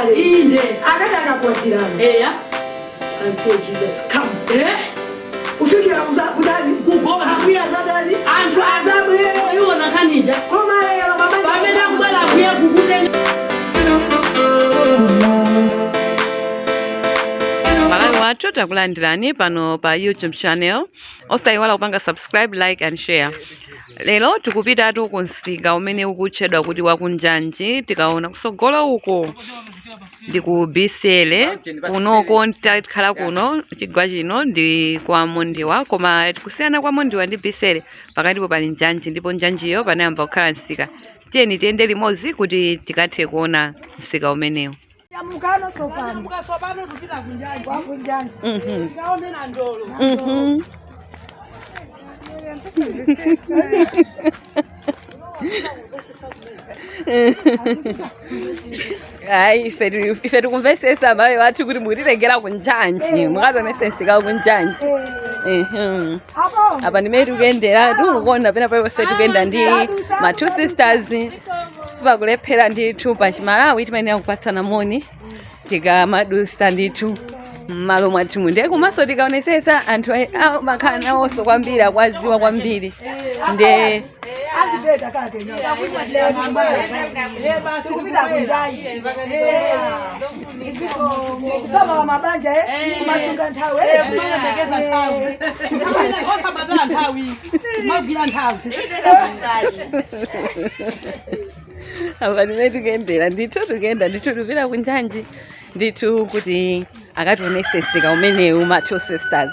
kale. Inde. Akataka kuwatirana. Eya. Until Jesus come. Ufikira kudani kugona kuya zadani antu azabu yona kanija koma lero mama bamena kubala kuya kukutenga Malawi watu takulandirani pano pa YouTube channel. Osayiwala kupanga subscribe, like and share. Lelo tikupita tu kunsika umene ukutchedwa kuti wakunjanji, tikaona kusogola uko ndi ku Bisele kunoko tikhala kuno chigwa chino ndi kwa Mondiwa, koma kusiyana kwa Mondiwa ndi Bisele pakatipo pali njanji, ndipo njanjiyo panayamba kukhala nsika. Tiyeni tiyende limodzi kuti tikathe kuona nsika umenewu. Mukano sopano kupita kunjanji kwa kunjanji tikaone na ndolo Ai, ife tikumvesesa Malawi wathu kuti mutiregera kunjanji, mukatonese nsika kunjanji. Apa ndimene tikuyendera tikuona pena paliponse tikuyenda ndi ma two sisters. Sipakulephera ndithu pa Chimalawi timayenera kupatsana moni tikamadusa ndithu m'malo mwathu ndiye komanso tikaonesesa anthu makhala nawonso kwambiri akwaziwa kwambiri nde azibeta kake nyo kupita kunjanji kusaba wa mabanja kumasunga nthawi kumapekeza nthawi kosa badala nthawi kumagwira nthawi apa ndimene tikuyendera ndithu tikuyenda ndithu tupita kunjanji ndithu kuti akationese nsika umenewu ma two sisters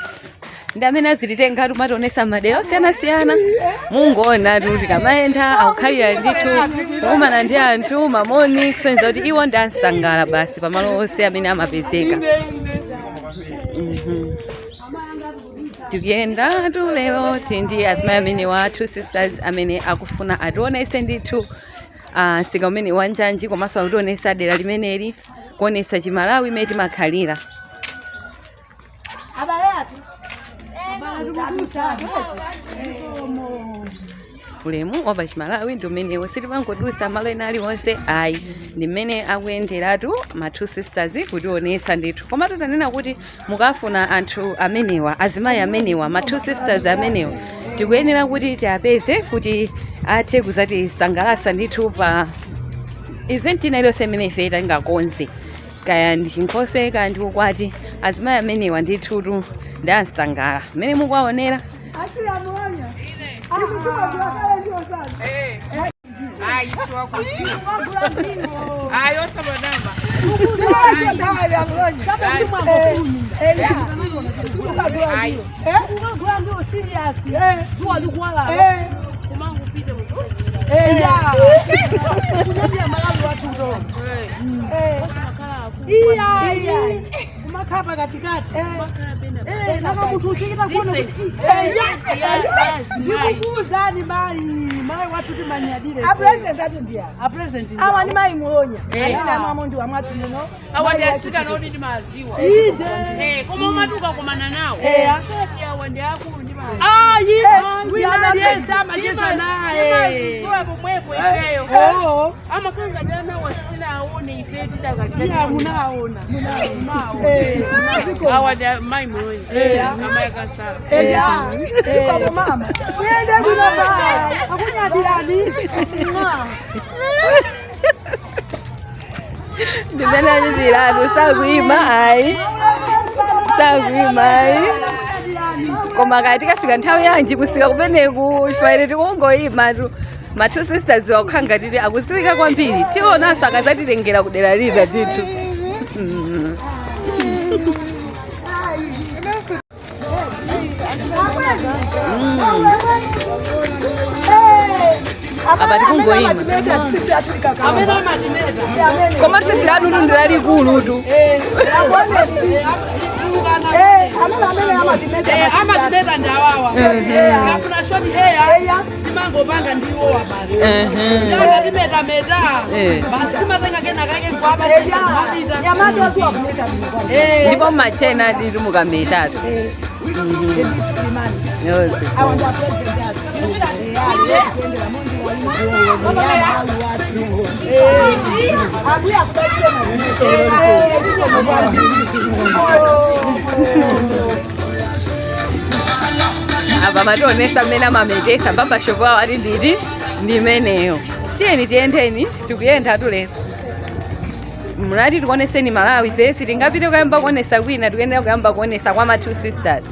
ndi amene azilitenga atu mationesa madera osiyanasiyana. Mungoona tu tikamayenda akukhalira ndithu kukumana ndi anthu mamoni kusonyeza kuti iwo ndi ansangala basi pamalo onse amene amapezeka. Tikuyenda tu lero tindi Azimayi amene wa two sisters amene akufuna ationese ndithu nsika umene wanjanji komanso akutionesa dera limeneli kuonesa Chimalawi imene timakhalira. Ulemu wapa Chimalawi ndi umenewo, sitimangodusa malo ena aliwonse ayi, ndi mmene akuyenderatu ma two sisters kutionesa ndithu. Koma tutanena kuti mukafuna anthu amenewa, azimayi amenewa, ma two sisters amenewa, tikuyenera kuti tiapeze kuti athe kuzatisangalatsa ndithu pa event ina iliyonse imene ife tingakonze, kaya ndi chinkhoswe kaya ndi ukwati. Azimayi amenewa ndithu ndi ansangala mmene mukuwaonera. Makapa katikati naka mtu uchikita kuona kuti ndikukuza ni mai watu timanyadire a present ati ndiya a present awa ni mai muonya amene amamondi wa mwatu neno awa ndi asika nodi ndi maziwa koma maduka komana nawo sati awa ndi akulu ndi maziwa wina alienda macheza naye soya pomwepo ifeyo amakanga dana wasina aone ife titakatiya munaona awa ndi mai moyo amaya kasala siko mama uende kuna baba akunyadilani Ndimene achitira sakuima ayi, sakuima ayi. Koma kati tikafika nthawi yanji kusika kumeneku ife tikungoyima tu. Ma two sisters wakukhanga titi akudziwika kwambiri, tionanso akazatitengera kudera lina ndithu. Apa tikungoyima koma sisi atu ndira likulu tu. amadimeta ndawawa afuna shoti heya timangopanga ndiwo wabasi ndimeta meta basi timatenga kena kake kwaba nyamati wasuwa kumeta ndipo machena ndiri mukametatu. Aba matonesa mmene mametesa baba shopo ali nditi ndimeneyo. Tiyeni tiyendeni tikuyenda tulero. Mlati tukoneseni Malawi pesi tingapite kuyamba kuonesa kwina tukuyenda kuyamba kuonesa kwa ma two sisters.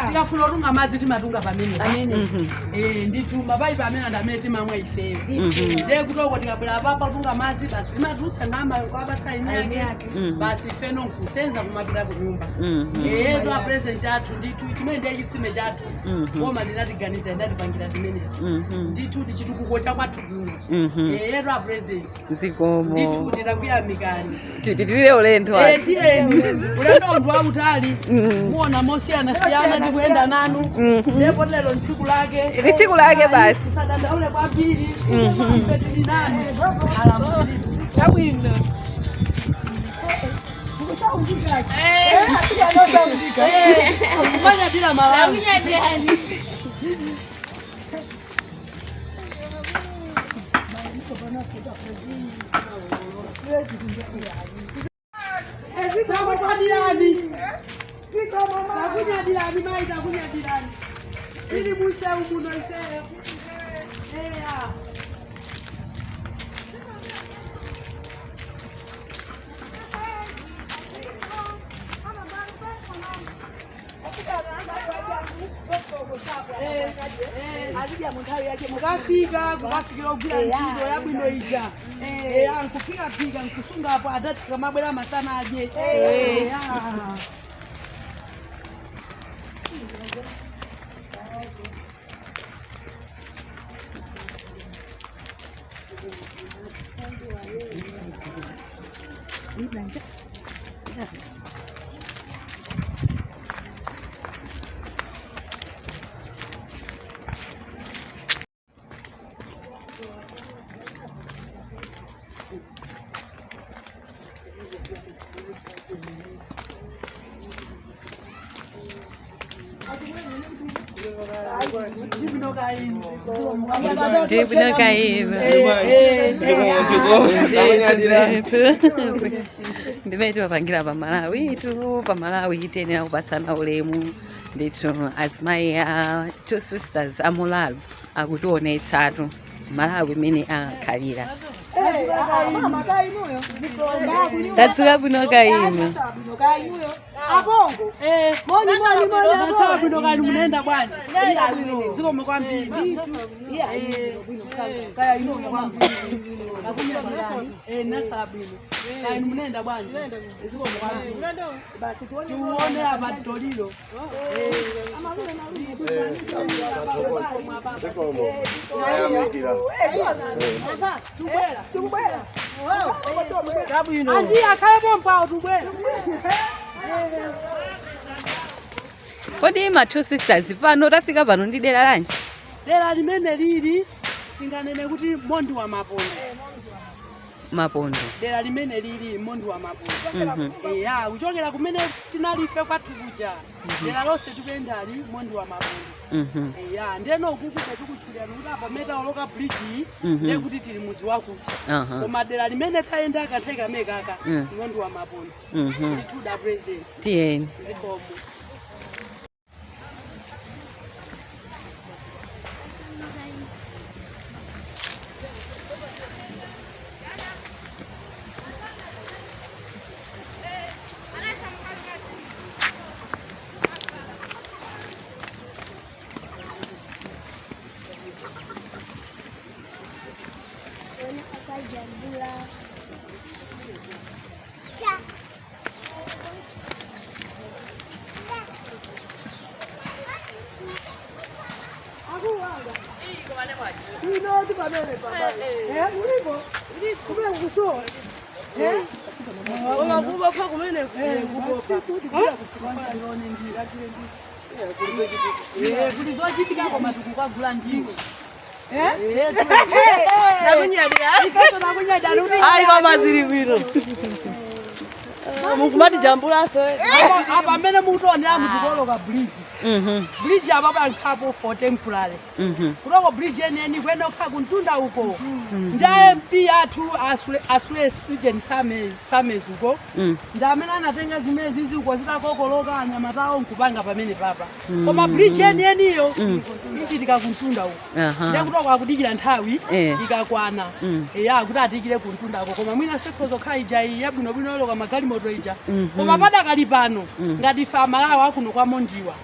Ndikafunolunga madzi timatunga pamene ndituma paipa amene andamene timamwe ifeyo ndiye kutoko tikabwera papa tunga madzi basi timatulutsa ngama kwabasa ine yake basi ifeno nkusenza kumapita ku nyumba eto a president athu ndithu chimene ndiye chitsime chathu koma ndinatiganiza ndatipangira zimenezi ndithu ndi chitukuko chakwathu kuno eto a president zikomo ndithu titakuyamikani tipitirire ulendo tiyeni ulendo ndu wautali muona mosiyana ndikuyenda nanu ndipo lero ntsiku lake basi sadandaule kwambiri petili nanu alambuliro kumanyadira Malawi takunyadirani mai takunyadirani ili museu muno ifeyo mukafika kukafikira kugwira ntchito yabwino ija nkupika nkusungapo adati kamabwera masana aje ndimene timapangira pamalawi itenera kupatsana ulemu ndithu Azimayi A two sisters amolaro akutionetsatu Malawi imene akhalira tatsuka bwino kaino abongo bwino kani munaenda bwanji zikomo kwambiri kaya ino kwambiri nasabwino kani munaenda bwanji zikomo kwambiri basi tuone hapa tolilo kodi ma two sisters pano tafika pano ndi dera lanji? Dera limene lili tinganene kuti mondi wa mapondo dera limene lili mondi wa mapondo kuchokera kumene tinalife kwathu kuja dera lonse tikuyendali mondi wa mapondo ndeno ukuku tikutchulira kuti apa meta oloka bridge ndekuti tili mudzi wakuti koma dera limene tayenda kanthawi kamene kaka mondi wa mapondo ndithuda president tiyeni zikomo. Ai mama ziri bwino mukumati jambula se apa amene mukutonera muzikoloka bridge bridge apa nkhapo for temporary kutoko bridge yeneni kwenda kukhala kuntunda uko nda MP athu asule student summers uko nda amene anatenga zimene zizi uko zitakokoloka anyamatawo nkupanga pamene papa koma bridge yeneniyo ichitika kuntunda uko nda kutoko akudikira nthawi ikakwana kuti atikire kuntunda uko koma mwina sekhozo khaija yabwinobwino oloka magalimoto ija koma padakali pano ngati fa Amalawi akuno kwa Mondiwa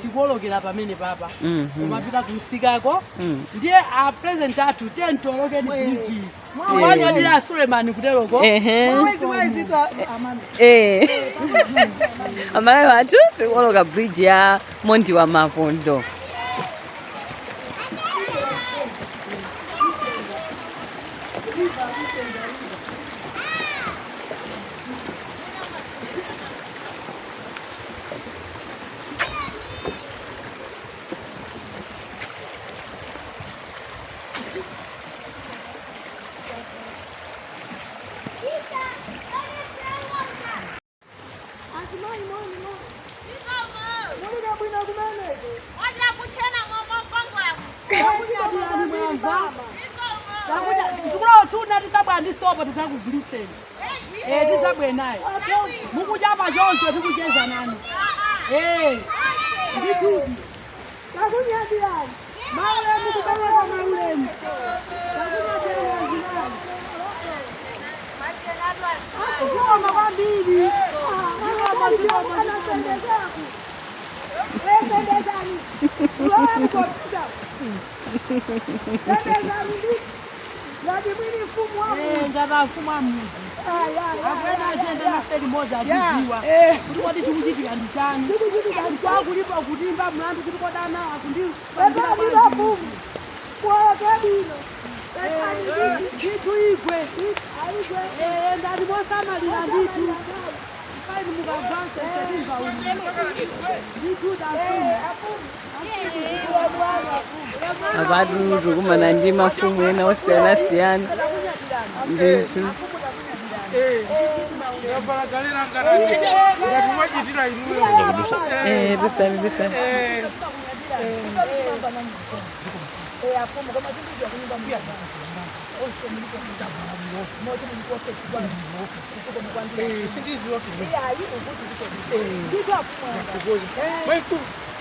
tikolokera pamene papa koma pita kusikako ndiye a president athu tentolokeni bridge wanyadira Suleiman kuteroko mwezi tu Amalawi athu tikoloka bridge ya Mondiwa Mapondo. Sopo titakugulitseni tidzabwe naye mukuja apa choncho tikucheza nani ndikuti takunyadirani maulemu kubereka maulemu takunyadirani kwambiri Ladi mwini mfumu wa muzi. Ngaba mfumu wa muzi. Akwena agenda na seli moja akiziwa. Kutuko di tukujitika nditani. Kwa kulipa kutimba mlandu kutuko dana akundi. Weka mfumu. Kwa kebino. Jitu igwe. Ndadi mwasama lina jitu. Kaini mugavanse chetimba umi. Jitu da Abantu kumana ndi mafumu ena osiyana ndithu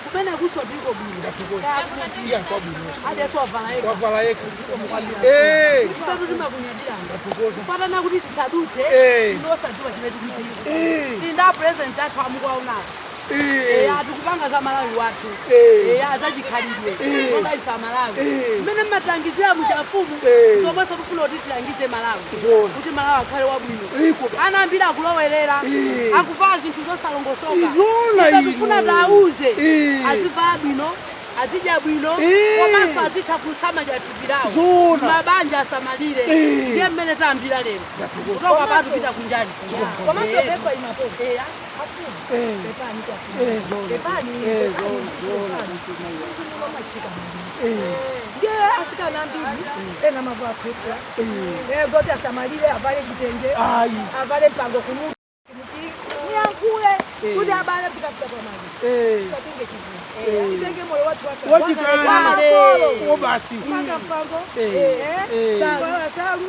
Kumena kusho biko biko. Iya kwa biko. Ade so vala yeka. Vala yeka. Kututima kunyadira. Kupata na kuti tisadute. Inosa ndiwa chimetu kuti. Tinda present athu amukwaona. Atukupanga za Malawi watu. Azachikhalidwe. Koma isa Malawi. Mene matangizira muchafumu. Somoso kufuna kuti tilangize Malawi. Kuti Malawi akhale wabwino. Anambira kulowerera. Akuva zinthu zosalongosoka. Tufuna tauze. Aziva bwino. Azija bwino. Komanso azitha kusama jatubirawo. Mabanja asamalire. Ndiye mmene tambira lero. Kutoka abantu pita kunjani. Komanso pepa imapepa. Pepani kwa pepani ndiye asika nambili ena mavua kwetu zote asamalile avale kitenge avale mpango kumudu nyankule kuti abale pita kwa maji katinge kizi kitenge moyo watu watu basi mpango salu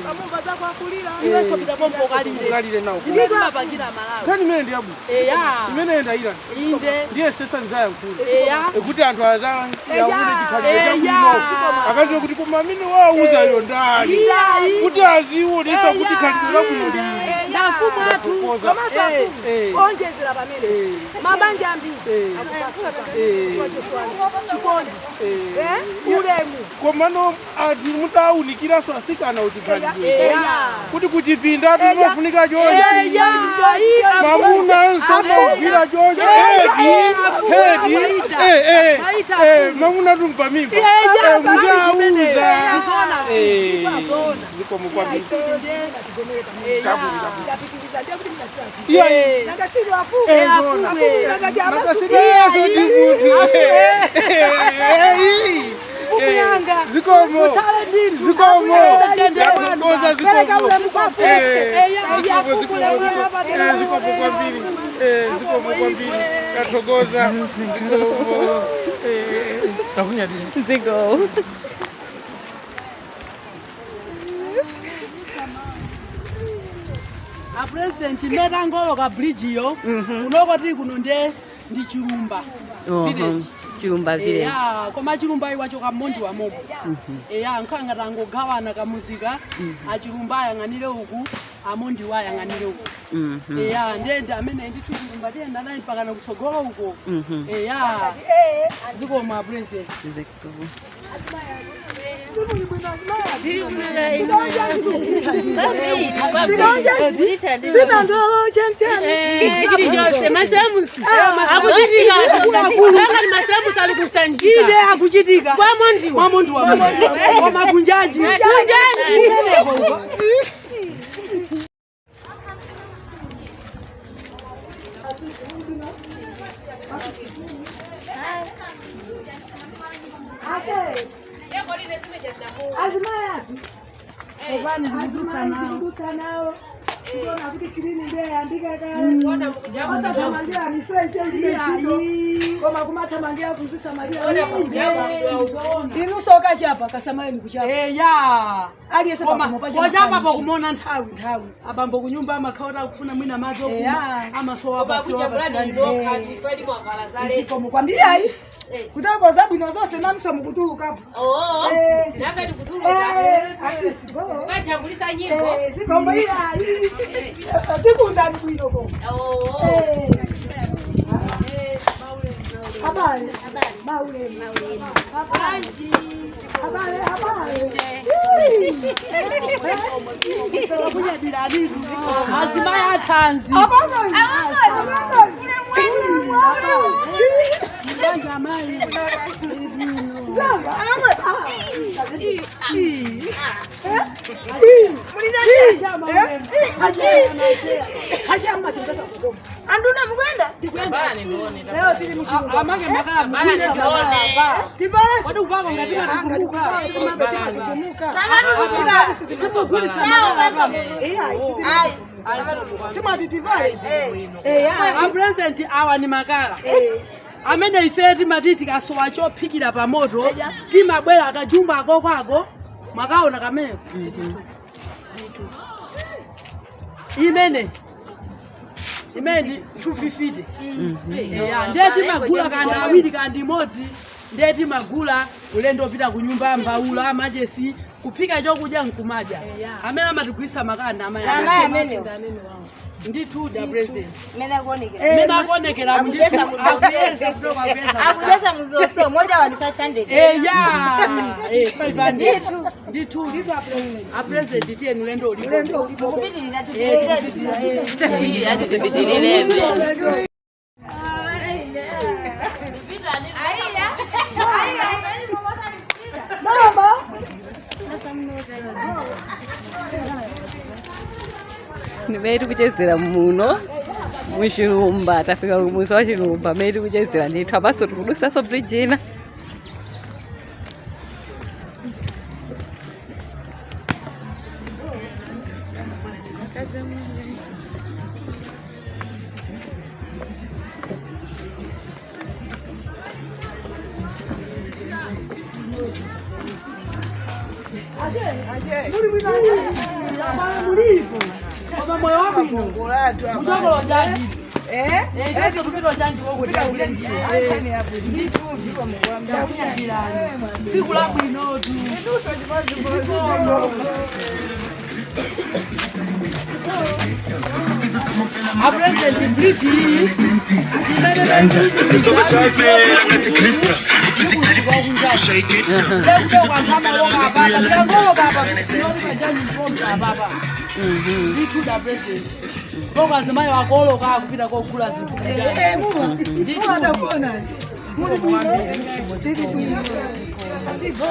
pamumba za kwa kulira iwe kopita pompo kalile nao ndiye mapangira Malawi kani mene ndiabu mene ndaira inde ndiye sesa nzaya nkulu ekuti anthu azala yaune chikhalidwe akaziwe kuti koma mine wauza iyo ndani kuti aziwonesa kuti khalidwe labwino ndafumu athu komanso onjezera pamene mabanja ambiri chikondi ulemu komano ati mutaunikiraso asikana uchikhalidwe kuti kuchipinda tinofunika chonje mamuna nsomogwira chonje mamuna tumpa mimba mutauza ziko mukwabiri ziko zikomo. Yatogoza zikomo. Zikomo kwa mbili. Zikomo kwa mbili. Yatogoza zikomo. Takunya dini. Ziko. A president mera ngolo ka bridge yo. Unoko tiri kuno ndi chirumba. Village. Chirumba village. Ya, koma chirumba iwacho ka mondi wa mobo. Ya, nkanga tango gawana kamudzika. A chirumba yang'anire uku, amondi wa yang'anire uku. Ya, ndende amene ndi chirumba tenda nayi pakana kutsogolo uko. Ya. Ziko ma president. Ziko. Azimayi nao. Kuna kuti kilini ndiye andika kama tamangia miseche ndiye koma kumatamangia kuzisa Maria tinusoka chapa kasamani kuchapa ya aliyese pamopacha wachapa pakumona nthawi abambo kunyumba amakhaota kufuna mwina madzi amasowa patsiwa koma kwambia ayi kutako zabwino zonse namso mukutulukapo nakati kutuluka ukachambulisa nyimbo zikomba iya tikundani bwinoko habari maule Azimayi athanzi anduna mkwenda leo tili mchunga amake makala wadu upako ngatima President awa ni makala amene ife timati tikasowa chophikira pa moto timabwera akajumba akokwako mwakaona kamene imene 250 ndiye timagula kandi awiri kandi imodzi ndiye timagula ulendo opita ku nyumba mbaula amachesi kuphika chokudya nkumadya amene amatigwisa makanda amene ndithu da president mena kuonekera akudesa muzoso moja wa 500 ndithu a president tiye ulendo ulipo kupitirira Nimeri kuchezera muno muchirumba tafika kumuzi wa chirumba meri kuchezera ndithu apaso tikudusaso bridge ina moyo wako mtogolo jaji sasa tupito janji wako kule ndiye ndithu ndiko mkwamba siku la bwino tu a president bridge Azimayi wakolo kakupita kokula zinthu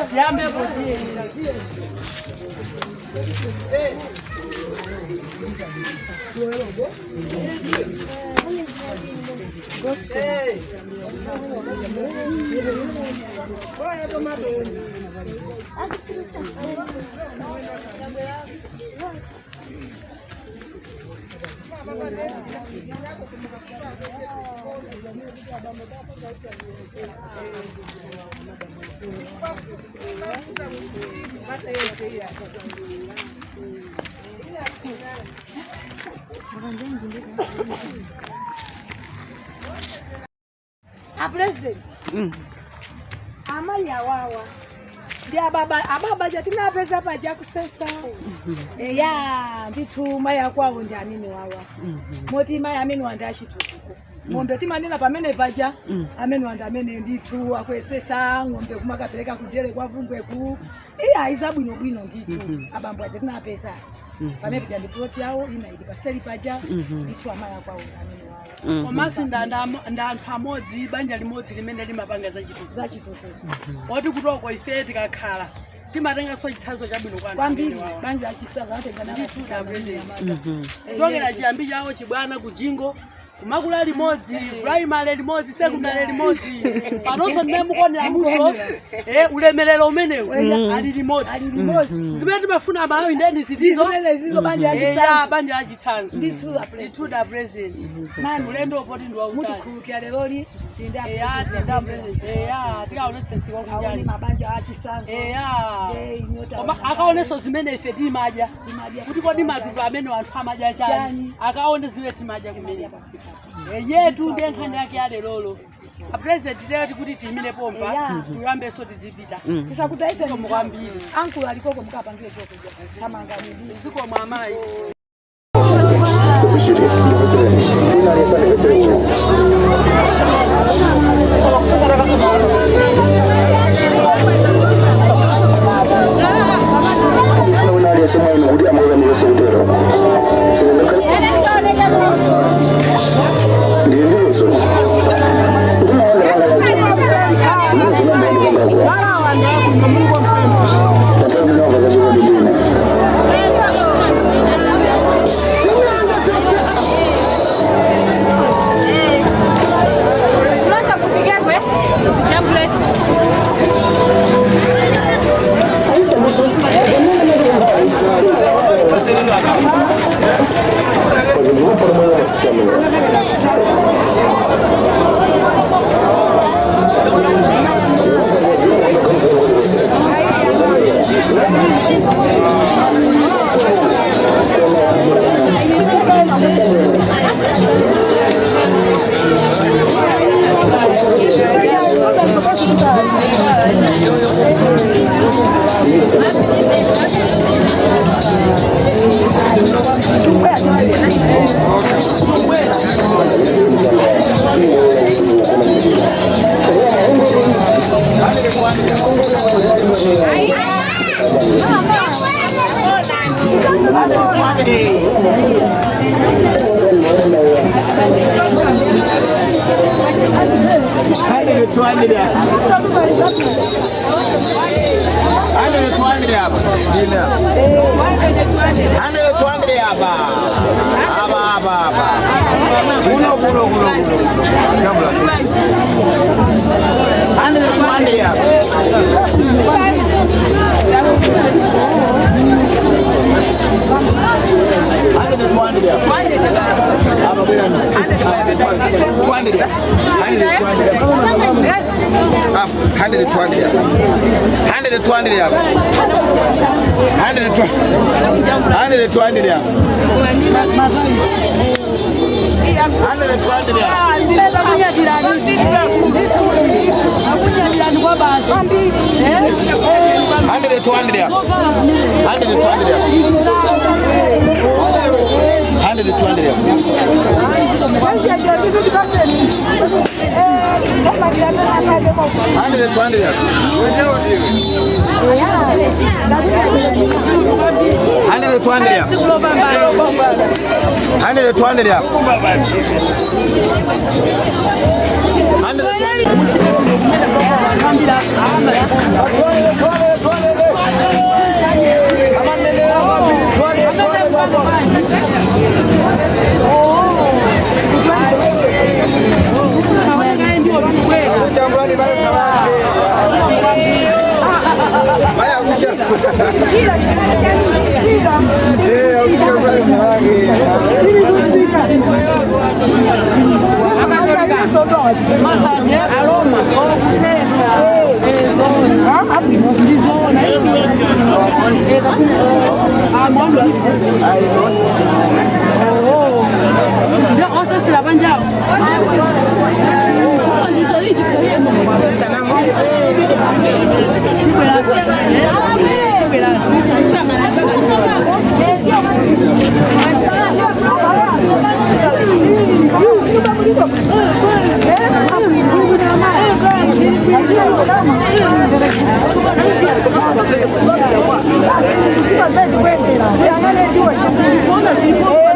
tiyambepo tiye A president. Amaya wawa. Dia ababa jatina pesa paja kusesa. Ya nditu maya kwao njani ni wawa. Moti maya ameni wandashi tuko. Ngombe timanena pamene paja ameni wanda amene nditu akwesesa ngombe kumakapeleka kujere kwa vumbwe ku. Iya izabwino bwino nditu abambo jatina pesa. Pamene pija ndipoti yao ina ili paseli paja nditu amaya kwao ameni wawa. Komasi nda anthu amodzi banja limodzi limene limapanga zachitukuko. Oti kutoko ife tikakhala timatenga so chitsanzo chabwino kwa kwambiri banja achisava atengana tokera chiyambi chawo chibwana kujingo kumakula limodzi primary limodzi secondary limodzi panonso mmene mukuonera muso ulemerero umenewu ali limodzi zimene timafuna amawi ndeni zitizo banja achitsanzo ndithu da president ulendo opoti ndi wautali mutikhulukira leroli tikaonetsesikwa kunjali mabanja achisanga akaonenso zimene ife timadya kuti kodi matutu amene anthu amadya chani akaone zimene timadya kumene yetu ndiye nkhani yake yalelolo apresident lero tikuti tiyimire pompa tuyambenso tidzipita tisakutaise kwambiri ankulu alikoko mukapangire chokudya kamangani ziko mwa amayi Thank you.